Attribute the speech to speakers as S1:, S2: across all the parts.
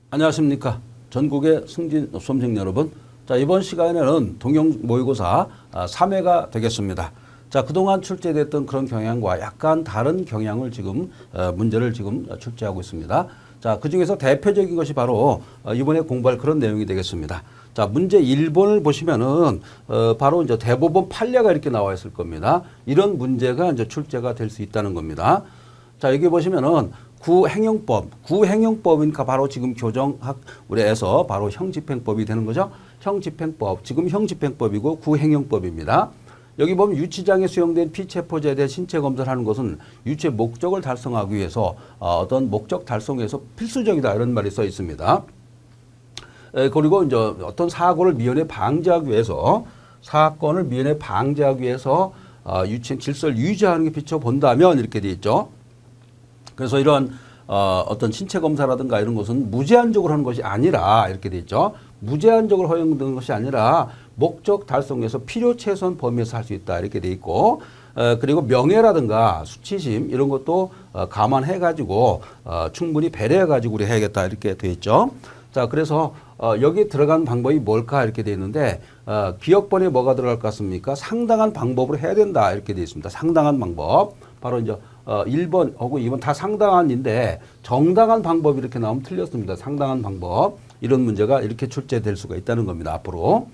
S1: 안녕하십니까. 전국의 승진 수험생 여러분. 자, 이번 시간에는 동영 모의고사 3회가 되겠습니다. 자, 그동안 출제됐던 그런 경향과 약간 다른 경향을 지금 문제를 지금 출제하고 있습니다. 자, 그 중에서 대표적인 것이 바로 이번에 공부할 그런 내용이 되겠습니다. 자, 문제 1번을 보시면은 바로 이제 대법원 판례가 이렇게 나와 있을 겁니다. 이런 문제가 이제 출제가 될 수 있다는 겁니다. 자, 여기 보시면은 구행영법이니까 바로 지금 교정학에서 바로 형집행법이 되는 거죠. 형집행법, 지금 형집행법이고 구행영법입니다. 여기 보면 유치장에 수용된 피체포자에 대해 신체 검사를 하는 것은 유치의 목적을 달성하기 위해서 어떤 목적 달성에 위해서 필수적이다 이런 말이 써 있습니다. 그리고 이제 어떤 사고를 미연에 방지하기 위해서 사건을 미연에 방지하기 위해서 유치행 질서를 유지하는 게 비춰본다면 이렇게 돼 있죠. 그래서 이런 어떤 신체 검사라든가 이런 것은 무제한적으로 하는 것이 아니라 이렇게 돼 있죠. 무제한적으로 허용되는 것이 아니라 목적 달성에서 필요 최소한 범위에서 할 수 있다 이렇게 돼 있고 그리고 명예라든가 수치심 이런 것도 감안해 가지고 충분히 배려해 가지고 우리 해야겠다 이렇게 돼 있죠. 자, 그래서 여기 들어간 방법이 뭘까 이렇게 돼 있는데 기억번에 뭐가 들어갈 것 같습니까? 상당한 방법으로 해야 된다 이렇게 돼 있습니다. 상당한 방법. 바로 이제 1번하고 2번 다 상당한인데 정당한 방법이 이렇게 나오면 틀렸습니다. 상당한 방법. 이런 문제가 이렇게 출제될 수가 있다는 겁니다. 앞으로.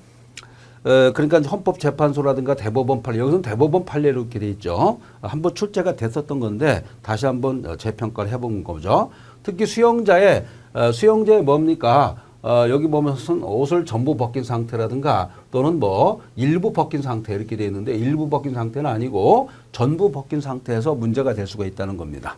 S1: 그러니까 헌법재판소라든가 대법원 판례, 여기서는 대법원 판례로 이렇게 돼 있죠. 한번 출제가 됐었던 건데 다시 한번 재평가를 해본 거죠. 특히 수용자의 뭡니까? 여기 보면 옷을 전부 벗긴 상태라든가 또는 뭐 일부 벗긴 상태 이렇게 되어 있는데 일부 벗긴 상태는 아니고 전부 벗긴 상태에서 문제가 될 수가 있다는 겁니다.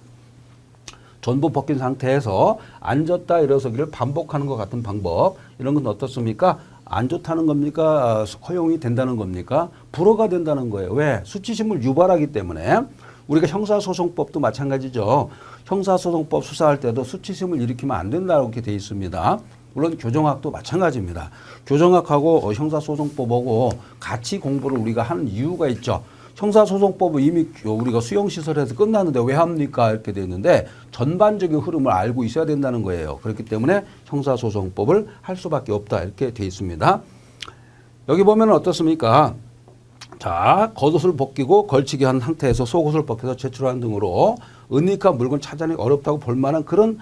S1: 전부 벗긴 상태에서 앉았다 일어서기를 반복하는 것 같은 방법 이런 건 어떻습니까? 안 좋다는 겁니까? 허용이 된다는 겁니까? 불허가 된다는 거예요. 왜? 수치심을 유발하기 때문에. 우리가 형사소송법도 마찬가지죠. 형사소송법 수사할 때도 수치심을 일으키면 안 된다고 이렇게 되어 있습니다. 물론 교정학도 마찬가지입니다. 교정학하고 형사소송법하고 같이 공부를 우리가 하는 이유가 있죠. 형사소송법은 이미 우리가 수용시설에서 끝났는데 왜 합니까? 이렇게 되어 있는데 전반적인 흐름을 알고 있어야 된다는 거예요. 그렇기 때문에 형사소송법을 할 수밖에 없다 이렇게 되어 있습니다. 여기 보면 어떻습니까? 자, 겉옷을 벗기고 걸치기 한 상태에서 속옷을 벗겨서 제출하는 등으로 은닉한 물건 찾아내기 어렵다고 볼 만한 그런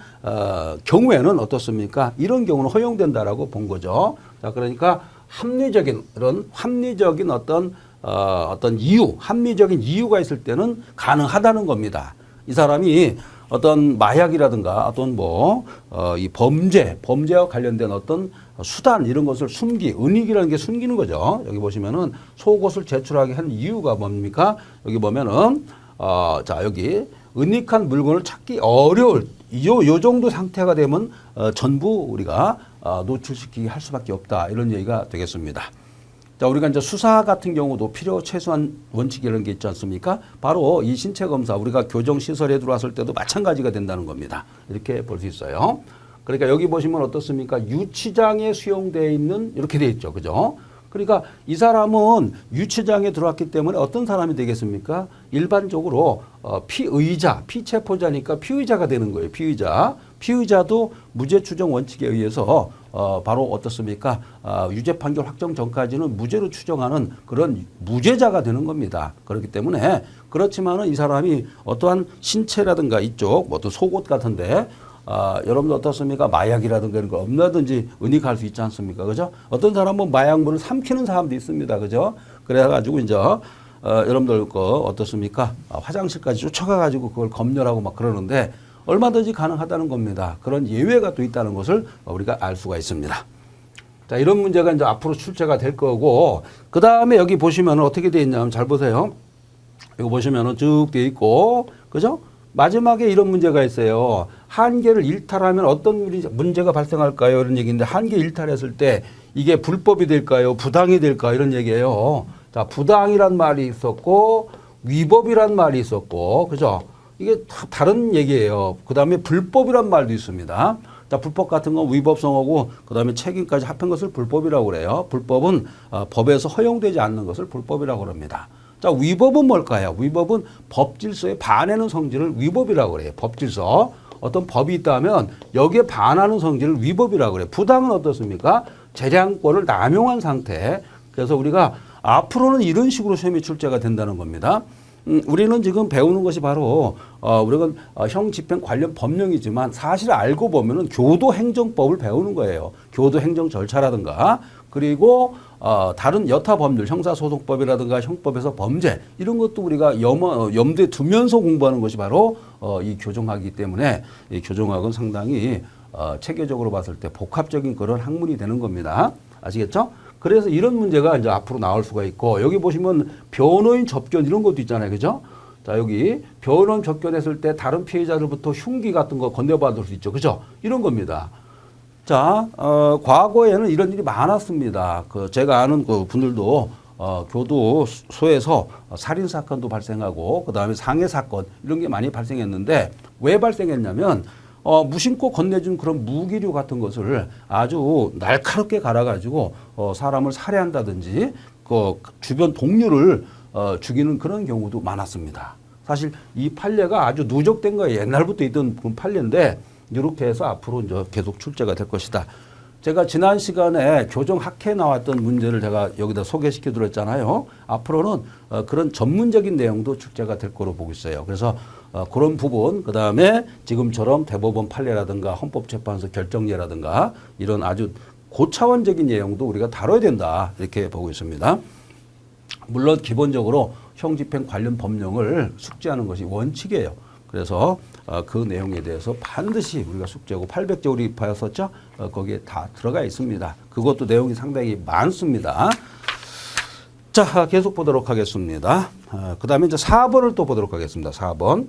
S1: 경우에는 어떻습니까? 이런 경우는 허용된다라고 본 거죠. 자, 그러니까 합리적인 어떤 이유, 합리적인 이유가 있을 때는 가능하다는 겁니다. 이 사람이 어떤 마약이라든가 어떤 이 범죄와 관련된 어떤 수단 이런 것을 은닉이라는 게 숨기는 거죠. 여기 보시면은 속옷을 제출하게 한 이유가 뭡니까? 여기 보면은 자, 여기 은닉한 물건을 찾기 어려울 요 정도 상태가 되면 전부 우리가 노출시키게 할 수밖에 없다 이런 얘기가 되겠습니다. 자, 우리가 이제 수사 같은 경우도 필요 최소한 원칙 이런 게 있지 않습니까? 바로 이 신체 검사 우리가 교정 시설에 들어왔을 때도 마찬가지가 된다는 겁니다. 이렇게 볼 수 있어요. 그러니까 여기 보시면 어떻습니까? 유치장에 수용되어 있는 이렇게 돼 있죠. 그죠? 그러니까 이 사람은 유치장에 들어왔기 때문에 어떤 사람이 되겠습니까? 일반적으로 피체포자니까 피의자가 되는 거예요. 피의자도 무죄 추정 원칙에 의해서 바로 어떻습니까? 유죄 판결 확정 전까지는 무죄로 추정하는 그런 무죄자가 되는 겁니다. 그렇기 때문에 그렇지만은 이 사람이 어떠한 신체라든가 이쪽 어떤 속옷 같은데 여러분들 어떻습니까? 마약이라든가 이런 거 얼마든지 은닉할 수 있지 않습니까? 그죠? 어떤 사람은 마약물을 삼키는 사람도 있습니다. 그죠? 그래가지고 이제 여러분들 어떻습니까? 화장실까지 쫓아가가지고 그걸 검열하고 막 그러는데 얼마든지 가능하다는 겁니다. 그런 예외가 또 있다는 것을 우리가 알 수가 있습니다. 자, 이런 문제가 이제 앞으로 출제가 될 거고, 그 다음에 여기 보시면 어떻게 되어 있냐면 잘 보세요. 여기 보시면은 쭉 되어 있고, 그죠? 마지막에 이런 문제가 있어요. 한계를 일탈하면 어떤 문제가 발생할까요? 이런 얘기인데, 한계 일탈했을 때 이게 불법이 될까요? 부당이 될까? 이런 얘기예요. 자, 부당이란 말이 있었고, 위법이란 말이 있었고, 그죠? 이게 다 다른 얘기예요. 그 다음에 불법이란 말도 있습니다. 자, 불법 같은 건 위법성하고 그 다음에 책임까지 합한 것을 불법이라고 그래요. 불법은 법에서 허용되지 않는 것을 불법이라고 합니다. 자, 위법은 뭘까요? 위법은 법질서에 반하는 성질을 위법이라고 그래요. 법질서. 어떤 법이 있다면 여기에 반하는 성질을 위법이라고 그래요. 부당은 어떻습니까? 재량권을 남용한 상태. 그래서 우리가 앞으로는 이런 식으로 시험이 출제가 된다는 겁니다. 우리는 지금 배우는 것이 바로 우리가 형집행 관련 법령이지만 사실 알고 보면은 교도행정법을 배우는 거예요. 교도행정 절차라든가 그리고 다른 여타 법률, 형사소송법이라든가 형법에서 범죄 이런 것도 우리가 염두에 두면서 공부하는 것이 바로 이 교정학이기 때문에 이 교정학은 상당히 체계적으로 봤을 때 복합적인 그런 학문이 되는 겁니다. 아시겠죠? 그래서 이런 문제가 이제 앞으로 나올 수가 있고 여기 보시면 변호인 접견 이런 것도 있잖아요. 그죠? 자, 여기 변호인 접견했을 때 다른 피해자들부터 흉기 같은 거 건네받을 수 있죠. 그죠? 이런 겁니다. 자, 과거에는 이런 일이 많았습니다. 제가 아는 그 분들도 교도소에서 살인 사건도 발생하고 그다음에 상해 사건 이런 게 많이 발생했는데 왜 발생했냐면 무심코 건네준 그런 무기류 같은 것을 아주 날카롭게 갈아가지고 사람을 살해한다든지 그 주변 동료를 죽이는 그런 경우도 많았습니다. 사실 이 판례가 아주 누적된 거예요. 옛날부터 있던 그런 판례인데 이렇게 해서 앞으로 이제 계속 출제가 될 것이다. 제가 지난 시간에 교정학회에 나왔던 문제를 제가 여기다 소개시켜 드렸잖아요. 앞으로는 그런 전문적인 내용도 출제가 될 거로 보고 있어요. 그래서 그런 부분, 그 다음에 지금처럼 대법원 판례라든가 헌법재판소 결정례라든가 이런 아주 고차원적인 내용도 우리가 다뤄야 된다. 이렇게 보고 있습니다. 물론 기본적으로 형집행 관련 법령을 숙지하는 것이 원칙이에요. 그래서 그 내용에 대해서 반드시 우리가 숙지하고 800제 우리 입하였었죠. 거기에 다 들어가 있습니다. 그것도 내용이 상당히 많습니다. 자, 계속 보도록 하겠습니다. 그 다음에 이제 4번을 또 보도록 하겠습니다. 4번.